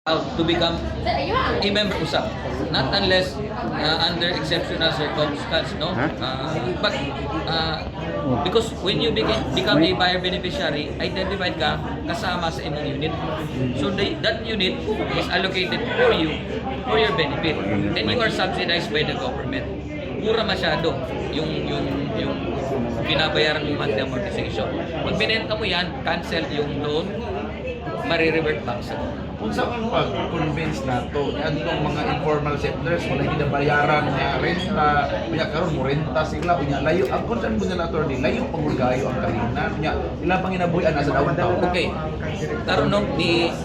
out to become a member usap, not unless under exceptional circumstance, no? But because when you become a buyer beneficiary, identified ka kasama sa inyong unit. So that unit is allocated for you, for your benefit, and you are subsidized by the government. Mura masyado yung binabayaran mo monthly amortization. Pag binenta mo yan, cancel yung loan, marirevert back sa government. Kung saan pag-convince na to, yan itong mga informal settlers, kung hindi na bayaran na renta, kanya karon mo renta sila, kanya layo, ang concern mo nila attorney, layo pagulgayo ang kalina, kanya ilang pang inabuyan nasa downtown. Okay, karon no,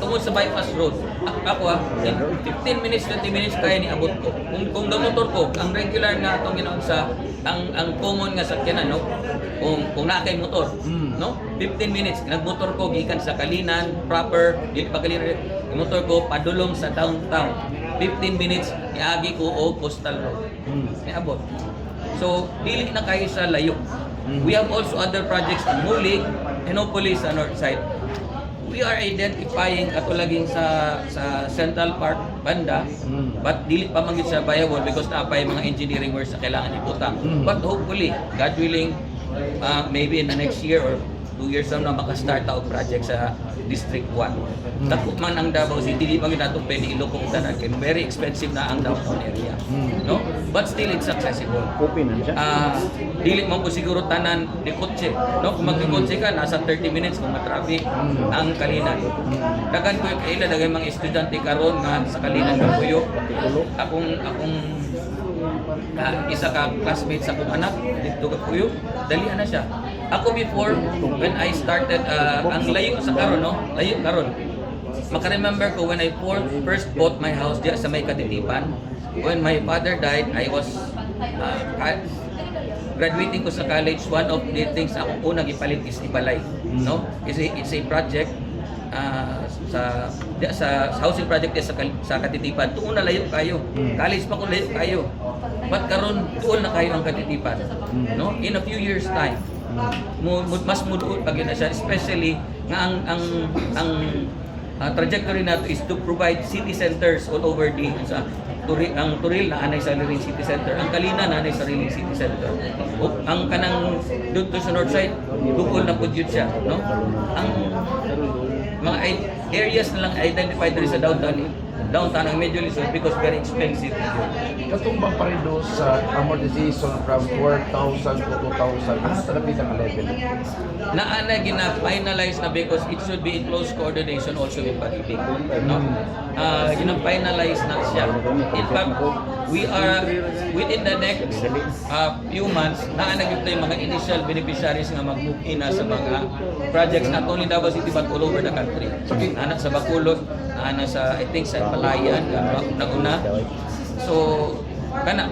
tungod sa bypass road, ako in 15 minutes, 20 minutes kaya niabot ko. Kung gamotor ko, ang regular nga itong ginaon sa, ang common nga sakyanan, no? Kung nakay motor, no? 15 minutes, nagmotor ko, gikan sa Kalinan, proper, dili pa Kalinan, motor ko, padulong sa downtown. 15 minutes, niagi ko o coastal road. Niabot. So, dili na kayo sa layo. We have also other projects in Mulig, Hinopolis sa north side. We are identifying katulaging sa Central Park banda, but dili pa man gid siya viable because naapay mga engineering works na kailangan iputang. But hopefully, God willing, maybe in the next year or 2 years from now, maka-start out project sa District 1. Dako man ang Davao City, di pa nato pwede ilukong tanan kay very expensive na ang downtown area. No? But still it's accessible. Open na siya. Dili mo po siguro tanan ni kotse. No? Kung magkikotse ka, nasa 30 minutes kung ma-traffic ang Kalinan. Dagan ko kaila dagay mga estudyante karon nga sa Kalinan nga puyo. Akong isa ka classmate sa akong anak dito ka puyo, dalihan na siya. Ako before, when I started, ang layo sa karon, no? Layo karon. Maka-remember ko when I first bought my house diya sa may Katitipan. When my father died, I was graduating ko sa college. One of the things akong unang ipalit is Ibalay. No? It's a project sa housing project sa Katitipan. Tuon na layo kayo. College pa ko layo kayo. But karon tuon na kayo ang Katitipan. No? In a few years time, mas muduot pag na siya, especially nga ang trajectory nato is to provide city centers all over the ang Turil na anay sa Liring City Center, ang Kalinan na anay sa Liring City Center, ang kanang dito sa north side dukol na pud yun siya, no? Ang mga areas na lang identified rin sa downtown ang medyo lisod because very expensive. Katumbang pa rin doon sa amortization from 4,000 to 2,000. Talagang ang level. Naana gina-finalize na because it should be in close coordination also with Pag-ibig. No? Gina-finalize na siya. In fact, we are within the next few months, naana gito yung mga initial beneficiaries nga mag-move in na sa mga projects not only Davao City but all over the country. Naana sa Bacolod, naana sa, I think, sa Palayan, nauna. So, kana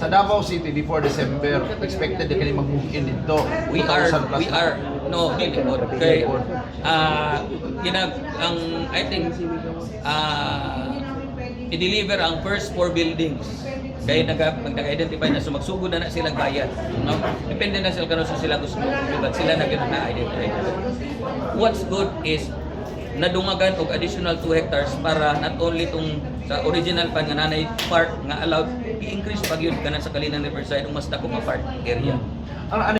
Sa Davao City before December, expected na kayo mag-move in dito. we are no dili po kay I think i-deliver ang first 4 buildings kay nag-identify na so magsugod na silang bayad, no? Depende na sila kung sila gusto but sila na-identify. What's good is nadungagan og additional 2 hectares para not only tong sa original pan nga nanay park nga allowed i-increase pag yun kanan sa Kalinan Riverside mas dako nga park area.